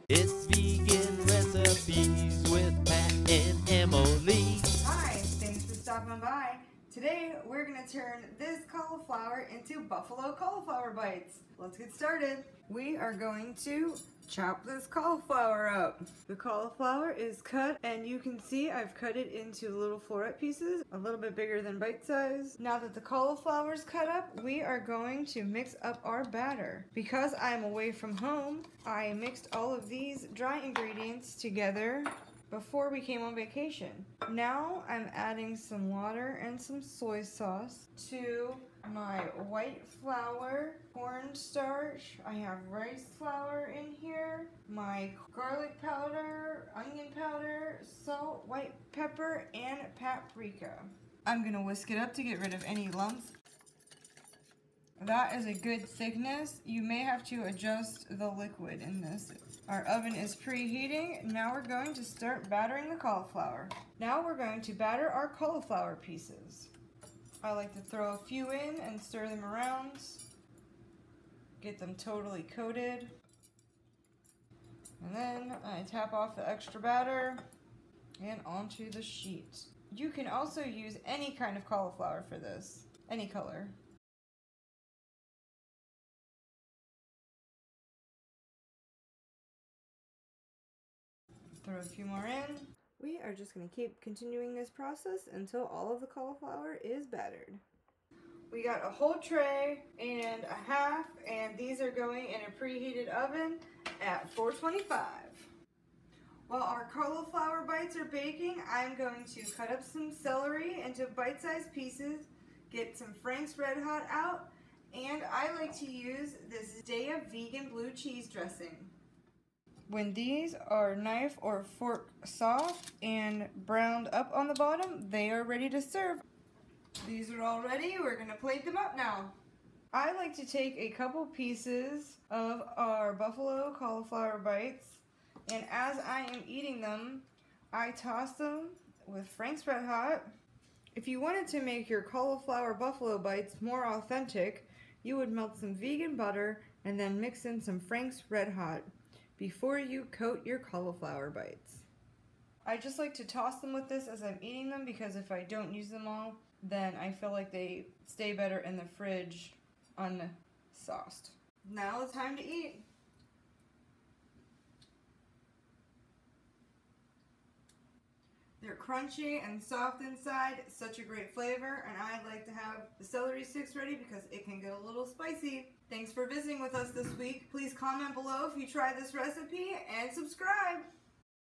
It's vegan recipes with Pat and Emily. Hi, thanks for stopping by. Today we're going to turn this cauliflower into buffalo cauliflower bites. Let's get started. We are going to chop this cauliflower up. The cauliflower is cut and you can see I've cut it into little floret pieces, a little bit bigger than bite size. Now that the cauliflower is cut up, we are going to mix up our batter. Because I'm away from home, I mixed all of these dry ingredients together before we came on vacation. Now I'm adding some water and some soy sauce to my white flour, cornstarch, I have rice flour in here, my garlic powder, onion powder, salt, white pepper, and paprika. I'm gonna whisk it up to get rid of any lumps. That is a good thickness. You may have to adjust the liquid in this. Our oven is preheating. Now we're going to start battering the cauliflower. Now we're going to batter our cauliflower pieces. I like to throw a few in and stir them around. Get them totally coated. And then I tap off the extra batter and onto the sheet. You can also use any kind of cauliflower for this, any color. Throw a few more in. We are just going to keep continuing this process until all of the cauliflower is battered. We got a whole tray and a half, and these are going in a preheated oven at 425. While our cauliflower bites are baking, I'm going to cut up some celery into bite-sized pieces, get some Frank's Red Hot out, and I like to use this Daya vegan blue cheese dressing. When these are knife or fork soft and browned up on the bottom, they are ready to serve. These are all ready. We're going to plate them up now. I like to take a couple pieces of our buffalo cauliflower bites, and as I am eating them, I toss them with Frank's Red Hot. If you wanted to make your cauliflower buffalo bites more authentic, you would melt some vegan butter and then mix in some Frank's Red Hot before you coat your cauliflower bites. I just like to toss them with this as I'm eating them, because if I don't use them all, then I feel like they stay better in the fridge unsauced. Now it's time to eat. They're crunchy and soft inside, such a great flavor, and I like to have the celery sticks ready because it can get a little spicy. Thanks for visiting with us this week. Please comment below if you try this recipe and subscribe.